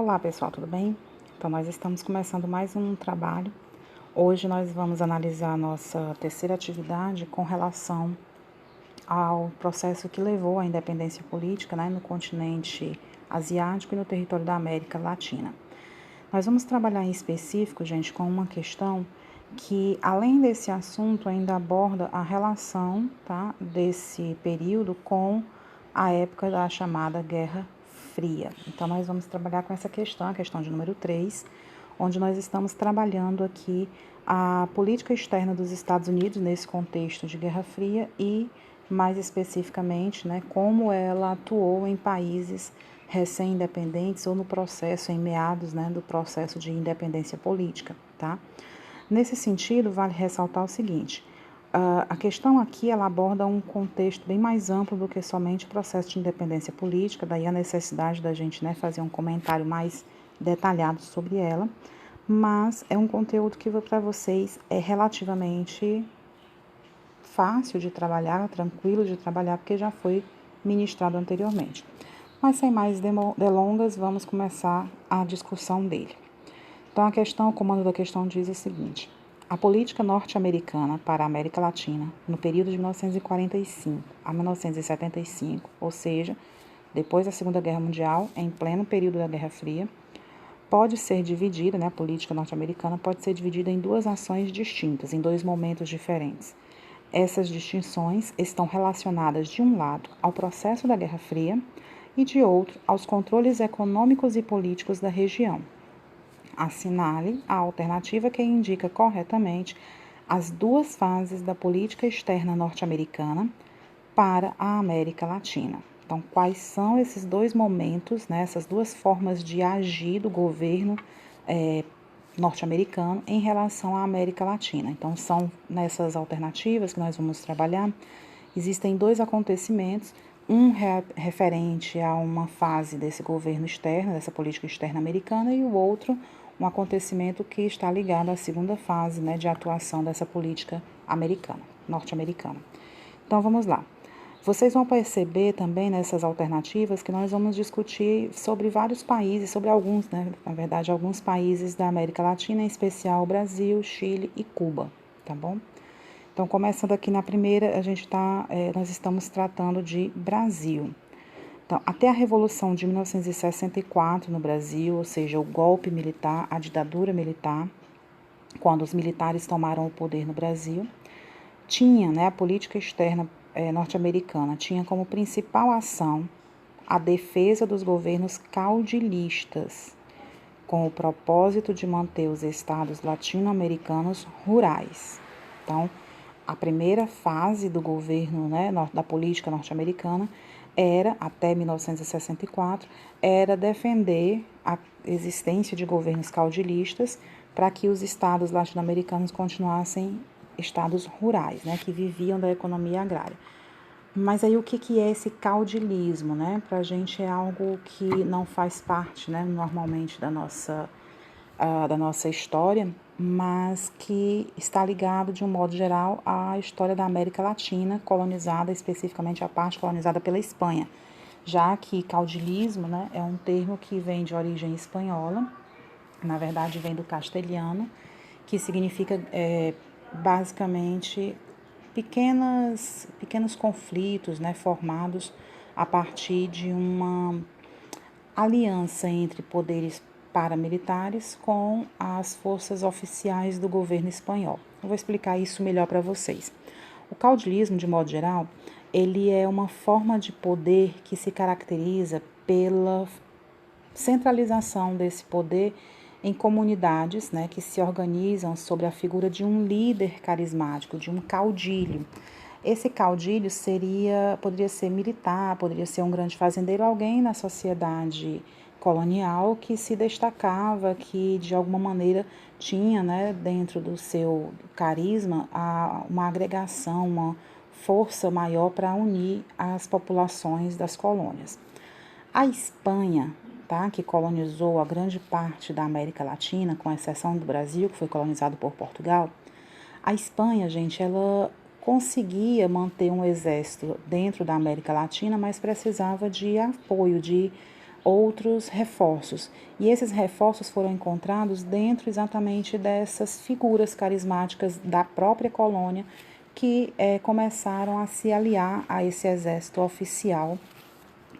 Olá pessoal, tudo bem? Então nós estamos começando mais um trabalho. Hoje nós vamos analisar a nossa terceira atividade com relação ao processo que levou à independência política, no continente asiático e no território da América Latina. Nós vamos trabalhar em específico, gente, com uma questão que, além desse assunto, ainda aborda a relação, desse período com a época da chamada Guerra Fria. Então, nós vamos trabalhar com essa questão, a questão de número 3, onde nós estamos trabalhando aqui a política externa dos Estados Unidos nesse contexto de Guerra Fria e, mais especificamente, como ela atuou em países recém-independentes ou no processo, em meados do processo de independência política, tá? Nesse sentido, vale ressaltar o seguinte: a questão aqui ela aborda um contexto bem mais amplo do que somente o processo de independência política, daí a necessidade da gente fazer um comentário mais detalhado sobre ela, mas é um conteúdo que para vocês é relativamente fácil de trabalhar, tranquilo de trabalhar, porque já foi ministrado anteriormente. Mas sem mais delongas, vamos começar a discussão dele. Então, o comando da questão diz o seguinte: a política norte-americana para a América Latina, no período de 1945 a 1975, ou seja, depois da Segunda Guerra Mundial, em pleno período da Guerra Fria, pode ser dividida, a política norte-americana pode ser dividida em duas ações distintas, em dois momentos diferentes. Essas distinções estão relacionadas, de um lado, ao processo da Guerra Fria e, de outro, aos controles econômicos e políticos da região. Assinale a alternativa que indica corretamente as duas fases da política externa norte-americana para a América Latina. Então, quais são esses dois momentos, essas duas formas de agir do governo norte-americano em relação à América Latina? Então, são nessas alternativas que nós vamos trabalhar. Existem dois acontecimentos, um referente a uma fase desse governo externo, dessa política externa americana, e o outro um acontecimento que está ligado à segunda fase de atuação dessa política americana, norte-americana. Então, vamos lá. Vocês vão perceber também nessas alternativas que nós vamos discutir sobre vários países, sobre alguns, na verdade, alguns países da América Latina, em especial Brasil, Chile e Cuba, tá bom? Então, começando aqui na primeira, nós estamos tratando de Brasil. Então, até a Revolução de 1964 no Brasil, ou seja, o golpe militar, a ditadura militar, quando os militares tomaram o poder no Brasil, tinha, a política externa norte-americana tinha como principal ação a defesa dos governos caudilistas, com o propósito de manter os estados latino-americanos rurais. Então, a primeira fase do governo, da política norte-americana era, até 1964, era defender a existência de governos caudilistas para que os estados latino-americanos continuassem estados rurais, que viviam da economia agrária. Mas aí o que é esse caudilismo, Para a gente é algo que não faz parte, normalmente da nossa história, mas que está ligado, de um modo geral, à história da América Latina, colonizada, especificamente a parte colonizada pela Espanha, já que caudilismo, é um termo que vem de origem espanhola, na verdade vem do castelhano, que significa basicamente pequenos conflitos, formados a partir de uma aliança entre poderes paramilitares com as forças oficiais do governo espanhol. Eu vou explicar isso melhor para vocês. O caudilismo, de modo geral, ele é uma forma de poder que se caracteriza pela centralização desse poder em comunidades, que se organizam sobre a figura de um líder carismático, de um caudilho. Esse caudilho poderia ser militar, poderia ser um grande fazendeiro, alguém na sociedade colonial que se destacava, que de alguma maneira tinha, dentro do seu carisma, uma agregação, uma força maior para unir as populações das colônias. A Espanha, que colonizou a grande parte da América Latina, com exceção do Brasil, que foi colonizado por Portugal, a Espanha, gente, ela conseguia manter um exército dentro da América Latina, mas precisava de apoio, de outros reforços. E esses reforços foram encontrados dentro exatamente dessas figuras carismáticas da própria colônia que começaram a se aliar a esse exército oficial,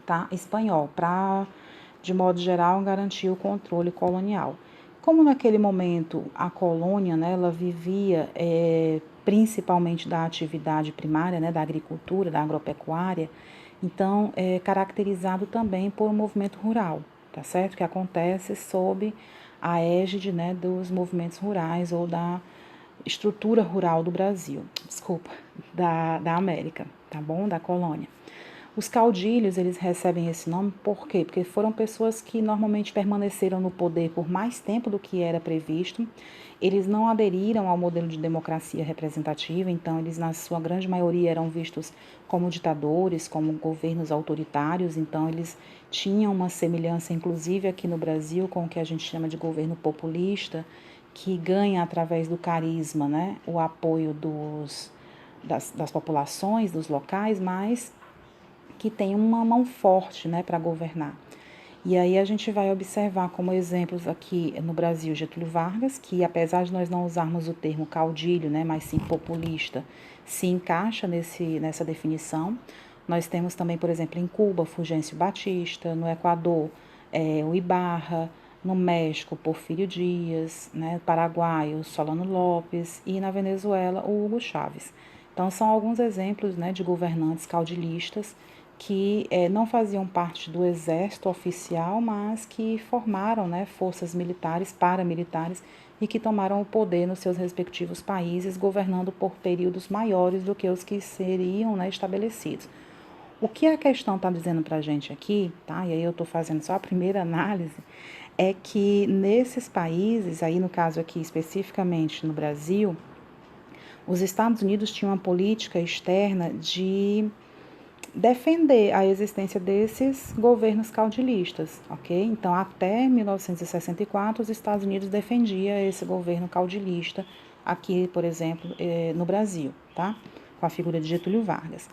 tá, espanhol, para, de modo geral, garantir o controle colonial. Como naquele momento a colônia, né, ela vivia principalmente da atividade primária, né, da agricultura, da agropecuária, então é caracterizado também por um movimento rural, tá certo? Que acontece sob a égide, né, dos movimentos rurais ou da estrutura rural do Brasil, desculpa, da América, tá bom? Da colônia. Os caudilhos, eles recebem esse nome por quê? Porque foram pessoas que normalmente permaneceram no poder por mais tempo do que era previsto. Eles não aderiram ao modelo de democracia representativa, então eles, na sua grande maioria, eram vistos como ditadores, como governos autoritários, então eles tinham uma semelhança, inclusive aqui no Brasil, com o que a gente chama de governo populista, que ganha através do carisma, né, o apoio das populações, dos locais, mas que tem uma mão forte, né, para governar. E aí a gente vai observar como exemplos aqui no Brasil Getúlio Vargas, que apesar de nós não usarmos o termo caudilho, né, mas sim populista, se encaixa nessa definição. Nós temos também, por exemplo, em Cuba, Fulgêncio Batista, no Equador, o Ibarra, no México, Porfírio Dias, né, Paraguai, o Solano Lopes e na Venezuela, o Hugo Chávez. Então, são alguns exemplos, né, de governantes caudilistas que não faziam parte do exército oficial, mas que formaram, né, forças militares, paramilitares, e que tomaram o poder nos seus respectivos países, governando por períodos maiores do que os que seriam, né, estabelecidos. O que a questão está dizendo para a gente aqui, tá? E aí eu estou fazendo só a primeira análise, é que nesses países, aí no caso aqui especificamente no Brasil, os Estados Unidos tinham uma política externa de defender a existência desses governos caudilistas, ok? Então, até 1964, os Estados Unidos defendiam esse governo caudilista aqui, por exemplo, no Brasil, tá? Com a figura de Getúlio Vargas.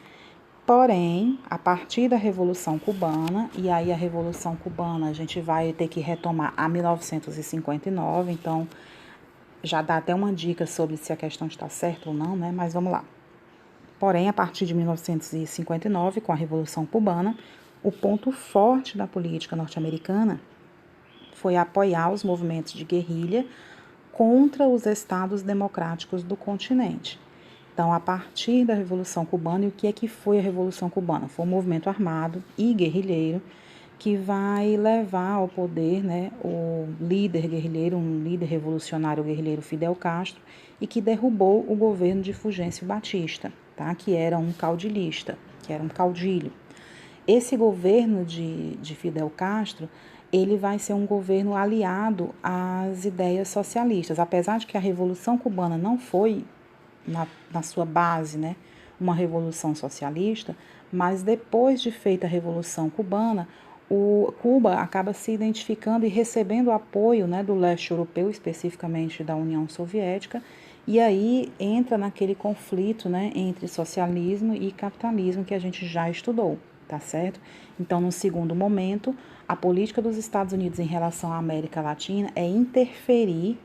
Porém, a partir da Revolução Cubana, e aí a Revolução Cubana a gente vai ter que retomar a 1959, então já dá até uma dica sobre se a questão está certa ou não, né? Mas vamos lá. Porém, a partir de 1959, com a Revolução Cubana, o ponto forte da política norte-americana foi apoiar os movimentos de guerrilha contra os estados democráticos do continente. Então, a partir da Revolução Cubana, e o que foi a Revolução Cubana? Foi um movimento armado e guerrilheiro que vai levar ao poder, né, o líder guerrilheiro, um líder revolucionário guerrilheiro Fidel Castro, e que derrubou o governo de Fulgêncio Batista, tá, que era um caudilhista, que era um caudilho. Esse governo de Fidel Castro, ele vai ser um governo aliado às ideias socialistas, apesar de que a Revolução Cubana não foi, na sua base, né, uma revolução socialista, mas depois de feita a Revolução Cubana, Cuba acaba se identificando e recebendo apoio, né, do leste europeu, especificamente da União Soviética, e aí entra naquele conflito, né, entre socialismo e capitalismo que a gente já estudou, tá certo? Então, no segundo momento, a política dos Estados Unidos em relação à América Latina é interferir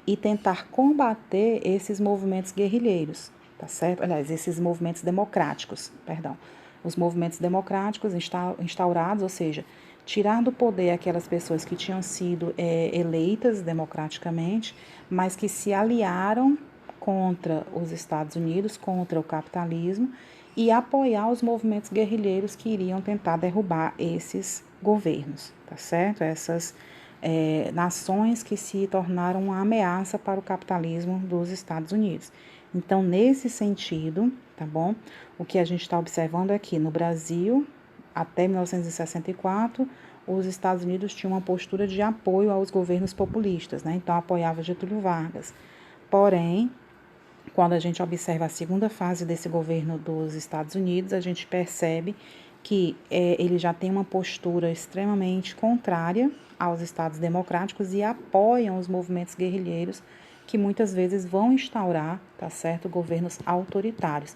e tentar combater esses movimentos guerrilheiros, tá certo? Aliás, esses movimentos democráticos, perdão. Os movimentos democráticos instaurados, ou seja, tirar do poder aquelas pessoas que tinham sido eleitas democraticamente, mas que se aliaram contra os Estados Unidos, contra o capitalismo, e apoiar os movimentos guerrilheiros que iriam tentar derrubar esses governos, tá certo? Essas nações que se tornaram uma ameaça para o capitalismo dos Estados Unidos. Então, nesse sentido, tá bom? O que a gente está observando é que no Brasil, até 1964, os Estados Unidos tinham uma postura de apoio aos governos populistas, né? Então, apoiava Getúlio Vargas. Porém, quando a gente observa a segunda fase desse governo dos Estados Unidos, a gente percebe que ele já tem uma postura extremamente contrária aos estados democráticos e apoiam os movimentos guerrilheiros que muitas vezes vão instaurar, tá certo, governos autoritários.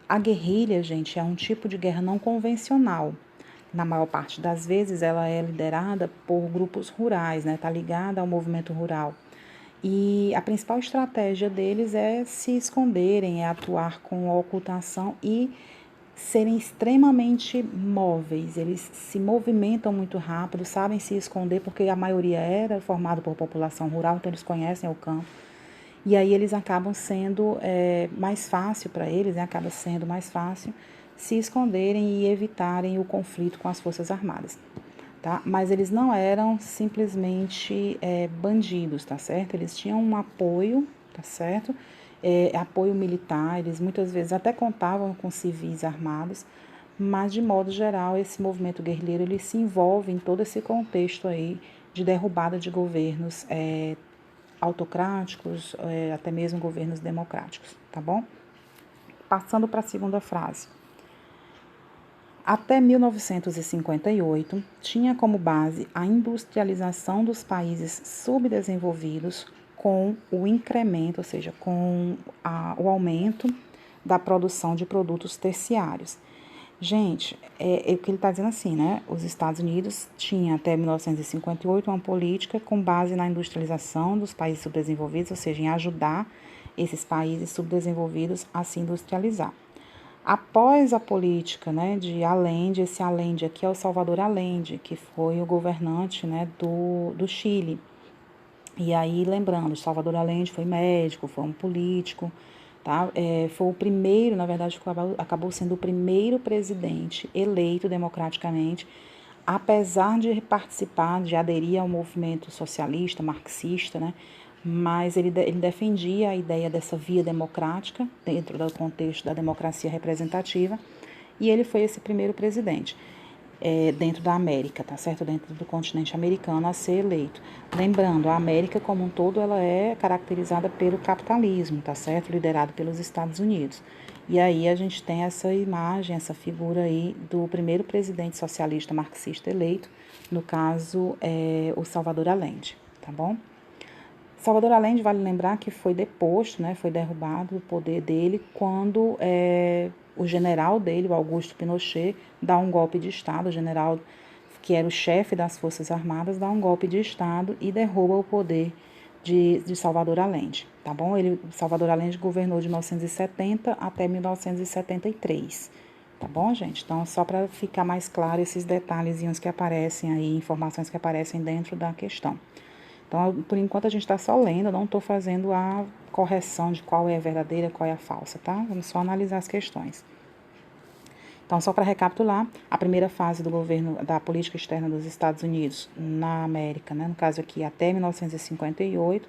A guerrilha, gente, é um tipo de guerra não convencional. na maior parte das vezes, ela é liderada por grupos rurais, né? Está ligada ao movimento rural. E a principal estratégia deles é se esconderem, é atuar com ocultação e serem extremamente móveis. Eles se movimentam muito rápido, sabem se esconder, porque a maioria era formada por população rural, então eles conhecem o campo. E aí eles acabam sendo mais fácil para eles, né? Acaba sendo mais fácil se esconderem e evitarem o conflito com as Forças Armadas. Tá? Mas eles não eram simplesmente bandidos, tá certo? Eles tinham um apoio, tá certo? Apoio militar, eles muitas vezes até contavam com civis armados, mas de modo geral esse movimento guerrilheiro ele se envolve em todo esse contexto aí de derrubada de governos autocráticos, até mesmo governos democráticos, tá bom? Passando para a segunda frase. Até 1958, tinha como base a industrialização dos países subdesenvolvidos com o incremento, ou seja, com o aumento da produção de produtos terciários. Gente, o que ele está dizendo assim, né? Os Estados Unidos tinham até 1958 uma política com base na industrialização dos países subdesenvolvidos, ou seja, em ajudar esses países subdesenvolvidos a se industrializar. Após a política, né, de Allende, esse Allende aqui é o Salvador Allende, que foi o governante, né, do Chile. E aí, lembrando, Salvador Allende foi médico, foi um político, tá? Foi o primeiro, na verdade, acabou sendo o primeiro presidente eleito democraticamente, apesar de participar, de aderir ao movimento socialista, marxista, né? Mas ele defendia a ideia dessa via democrática dentro do contexto da democracia representativa e ele foi esse primeiro presidente dentro da América, tá certo? Dentro do continente americano a ser eleito. Lembrando, a América como um todo ela é caracterizada pelo capitalismo, tá certo? Liderado pelos Estados Unidos. E aí a gente tem essa imagem, essa figura aí do primeiro presidente socialista marxista eleito, no caso, o Salvador Allende, tá bom? Salvador Allende, vale lembrar que foi deposto, né, foi derrubado o poder dele quando o general dele, o Augusto Pinochet, dá um golpe de Estado, o general que era o chefe das Forças Armadas, dá um golpe de Estado e derruba o poder de Salvador Allende, tá bom? Salvador Allende governou de 1970 até 1973, tá bom, gente? Então, só para ficar mais claro esses detalhezinhos que aparecem aí, informações que aparecem dentro da questão. Então, por enquanto, a gente está só lendo, não estou fazendo a correção de qual é a verdadeira e qual é a falsa, tá? Vamos só analisar as questões. Então, só para recapitular, a primeira fase do governo da política externa dos Estados Unidos na América, né, no caso aqui até 1958,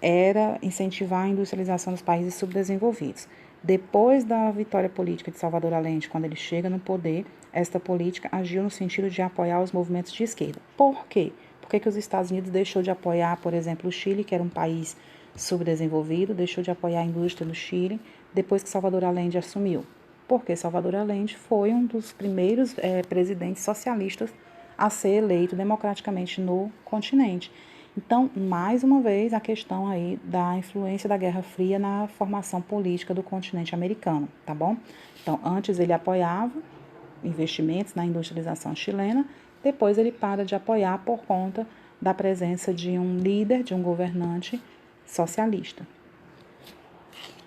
era incentivar a industrialização dos países subdesenvolvidos. Depois da vitória política de Salvador Allende, quando ele chega no poder, esta política agiu no sentido de apoiar os movimentos de esquerda. Por quê? Por que os Estados Unidos deixou de apoiar, por exemplo, o Chile, que era um país subdesenvolvido, deixou de apoiar a indústria no Chile, depois que Salvador Allende assumiu? Porque Salvador Allende foi um dos primeiros presidentes socialistas a ser eleito democraticamente no continente. Então, mais uma vez, a questão aí da influência da Guerra Fria na formação política do continente americano, tá bom? Então, antes ele apoiava investimentos na industrialização chilena, depois ele para de apoiar por conta da presença de um líder, de um governante socialista.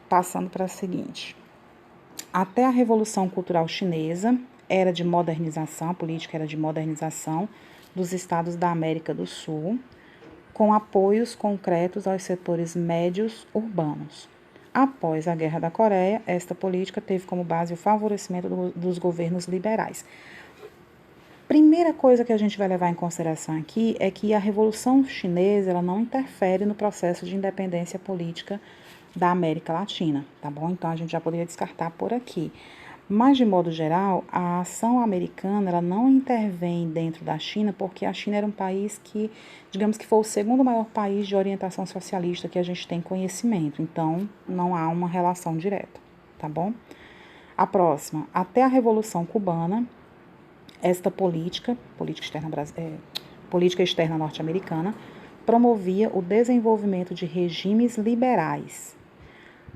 Passando para a seguinte. Até a Revolução Cultural Chinesa, era de modernização, a política era de modernização dos estados da América do Sul, com apoios concretos aos setores médios urbanos. Após a Guerra da Coreia, esta política teve como base o favorecimento dos governos liberais. Primeira coisa que a gente vai levar em consideração aqui é que a Revolução Chinesa ela não interfere no processo de independência política da América Latina, tá bom? Então a gente já poderia descartar por aqui. Mas, de modo geral, a ação americana ela não intervém dentro da China, porque a China era um país que, digamos que foi o segundo maior país de orientação socialista que a gente tem conhecimento. Então, não há uma relação direta, tá bom? A próxima, até a Revolução Cubana, esta política externa norte-americana, promovia o desenvolvimento de regimes liberais.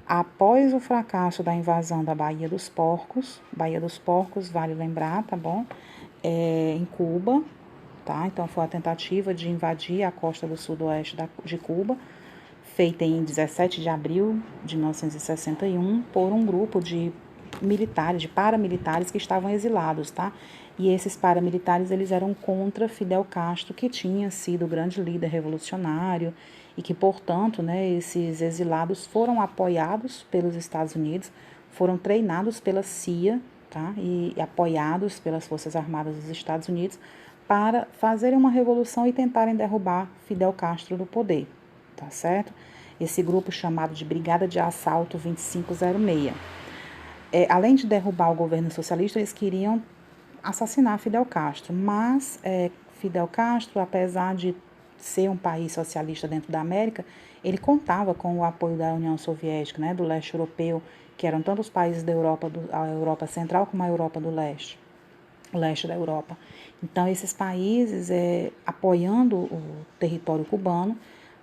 Após o fracasso da invasão da Baía dos Porcos, vale lembrar, tá bom? em Cuba, tá? Então foi a tentativa de invadir a costa do sudoeste de Cuba, feita em 17 de abril de 1961 por um grupo de militares, de paramilitares que estavam exilados, tá? E esses paramilitares, eles eram contra Fidel Castro, que tinha sido o grande líder revolucionário e que, portanto, né, esses exilados foram apoiados pelos Estados Unidos, foram treinados pela CIA, tá? E apoiados pelas Forças Armadas dos Estados Unidos para fazerem uma revolução e tentarem derrubar Fidel Castro do poder, tá certo? Esse grupo chamado de Brigada de Assalto 2506. Além de derrubar o governo socialista, eles queriam assassinar Fidel Castro, mas Fidel Castro, apesar de ser um país socialista dentro da América, ele contava com o apoio da União Soviética, né, do leste europeu, que eram tanto os países da Europa, a Europa Central como a Europa do Leste, o leste da Europa. Então, esses países, apoiando o território cubano,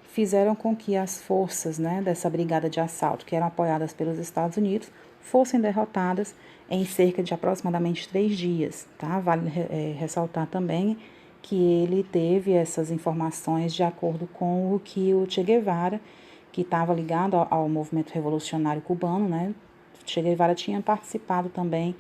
fizeram com que as forças, né, dessa brigada de assalto, que eram apoiadas pelos Estados Unidos, fossem derrotadas em cerca de aproximadamente 3 dias. Tá? Vale ressaltar também que ele teve essas informações de acordo com o que o Che Guevara, que estava ligado ao movimento revolucionário cubano, né? Che Guevara tinha participado também,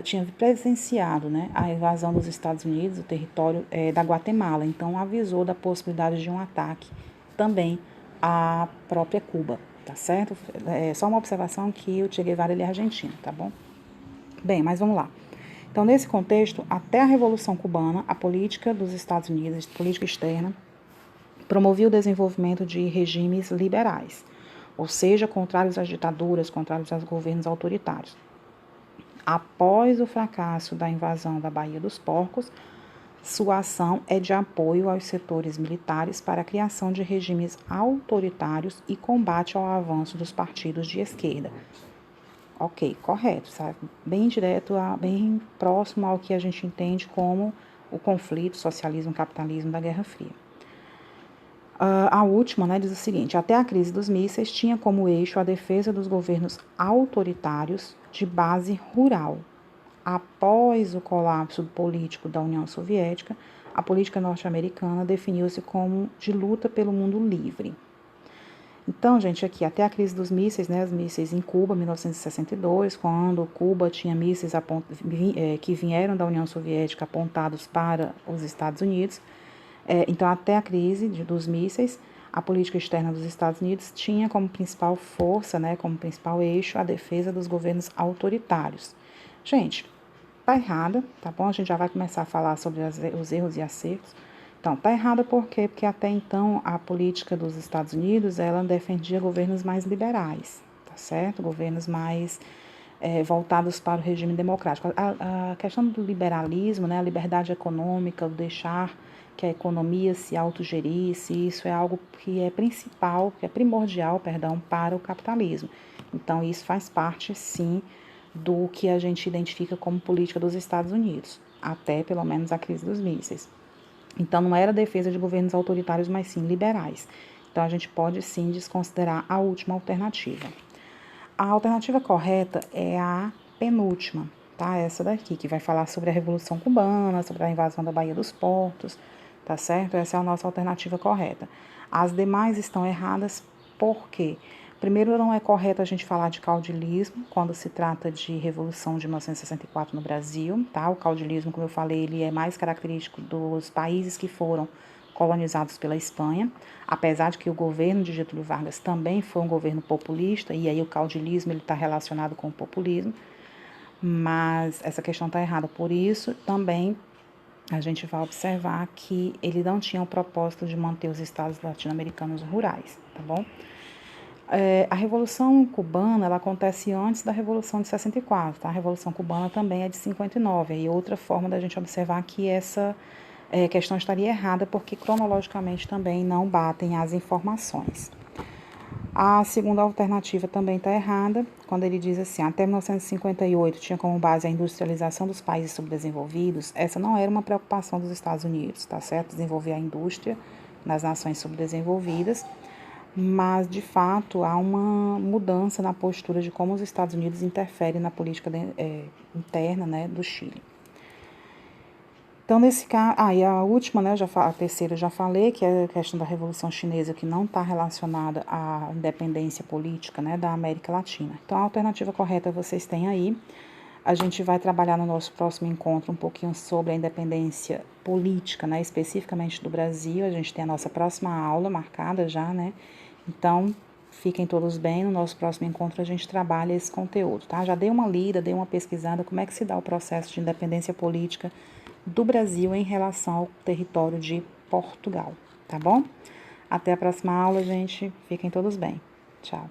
tinha presenciado, né, a invasão dos Estados Unidos, do território da Guatemala, então avisou da possibilidade de um ataque também à própria Cuba, tá certo? Só uma observação que o Che Guevara, ele é argentino, tá bom? Bem, mas vamos lá. Então, nesse contexto, até a Revolução Cubana, a política dos Estados Unidos, política externa, promovia o desenvolvimento de regimes liberais, ou seja, contrários às ditaduras, contrários aos governos autoritários. Após o fracasso da invasão da Baía dos Porcos, sua ação é de apoio aos setores militares para a criação de regimes autoritários e combate ao avanço dos partidos de esquerda. Ok, correto, sabe? Bem direto, bem próximo ao que a gente entende como o conflito socialismo-capitalismo da Guerra Fria. A última, né, diz o seguinte: até a crise dos mísseis tinha como eixo a defesa dos governos autoritários de base rural. Após o colapso político da União Soviética, a política norte-americana definiu-se como de luta pelo mundo livre. Então, gente, aqui até a crise dos mísseis, né, os mísseis em Cuba, 1962, quando Cuba tinha mísseis que vieram da União Soviética apontados para os Estados Unidos. Então, até a crise dos mísseis, a política externa dos Estados Unidos tinha como principal força, né, como principal eixo, a defesa dos governos autoritários. Gente, tá errada, tá bom? A gente já vai começar a falar sobre os erros e acertos. Então, tá errada por quê? Porque até então a política dos Estados Unidos, ela defendia governos mais liberais, tá certo? Governos mais voltados para o regime democrático. A questão do liberalismo, né, a liberdade econômica, o deixar que a economia se autogerisse, isso é algo que é primordial, para o capitalismo. Então, isso faz parte, sim, do que a gente identifica como política dos Estados Unidos, até pelo menos a crise dos mísseis. Então, não era defesa de governos autoritários, mas sim liberais. Então, a gente pode sim desconsiderar a última alternativa. A alternativa correta é a penúltima, tá? Essa daqui, que vai falar sobre a Revolução Cubana, sobre a invasão da Baía dos Portos, tá certo? Essa é a nossa alternativa correta. As demais estão erradas, por quê? Primeiro, não é correto a gente falar de caudilismo quando se trata de Revolução de 1964 no Brasil, tá? O caudilismo, como eu falei, ele é mais característico dos países que foram colonizados pela Espanha, apesar de que o governo de Getúlio Vargas também foi um governo populista, e aí o caudilismo está relacionado com o populismo, mas essa questão está errada. Por isso, também a gente vai observar que ele não tinha o propósito de manter os estados latino-americanos rurais, tá bom? A Revolução Cubana, ela acontece antes da Revolução de 64, tá? A Revolução Cubana também é de 59, e outra forma da gente observar que essa questão estaria errada, porque cronologicamente também não batem as informações. A segunda alternativa também está errada, quando ele diz assim, até 1958 tinha como base a industrialização dos países subdesenvolvidos. Essa não era uma preocupação dos Estados Unidos, tá certo? Desenvolver a indústria nas nações subdesenvolvidas, mas, de fato, há uma mudança na postura de como os Estados Unidos interferem na política interna, né, do Chile. Então, nesse caso, e a última, né, a terceira eu já falei, que é a questão da Revolução Chinesa, que não está relacionada à independência política, né, da América Latina. Então, a alternativa correta vocês têm aí. A gente vai trabalhar no nosso próximo encontro um pouquinho sobre a independência política, né, especificamente do Brasil. A gente tem a nossa próxima aula marcada já, né? Então, fiquem todos bem. No nosso próximo encontro a gente trabalha esse conteúdo, tá? Já dei uma lida, dei uma pesquisada, como é que se dá o processo de independência política do Brasil em relação ao território de Portugal, tá bom? Até a próxima aula, gente. Fiquem todos bem. Tchau.